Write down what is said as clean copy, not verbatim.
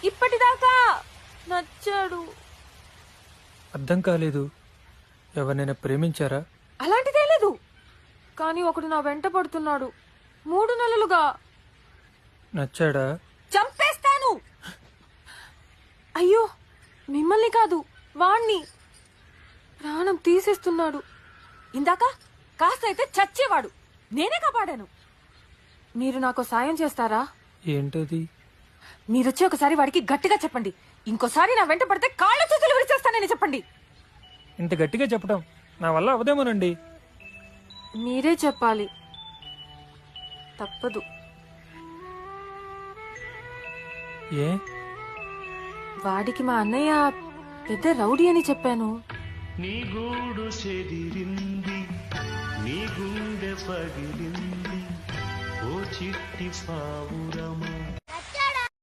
ఇప్పటిదాకా నచ్చాడు. అర్థం కాలేదు. ఎవరినైనా ప్రేమించారా? అలాంటిదే లేదు, కానీ ఒకడు నా వెంట పడుతున్నాడు 3 నెలలుగా. నచ్చాడా? చంపేస్తాను. అయ్యో, మిమ్మల్ని కాదు, వాణ్ణి. ప్రాణం తీసేస్తున్నాడు. ఇందాక కాస్త అయితే చచ్చేవాడు, నేనే కాపాడాను. మీరు నాకు సాయం చేస్తారా? ఏంటది? మీరొచ్చి ఒకసారి వాడికి గట్టిగా చెప్పండి, ఇంకోసారి నా వెంట పడితే కాళ్ళ చేతులు విరిచేస్తానని చెప్పండి. ఇంత గట్టిగా చెప్పడం నా వల్ల అవదేమోనండి. మీరే చెప్పాలి, తప్పదు. ఏ? వాడికి మా అన్నయ్య పెద్ద రౌడీ అని చెప్పాను. నీ గూడు చెదిరింది, నీ గుండె పగిలింది, ఓ చిట్టి పావురమా.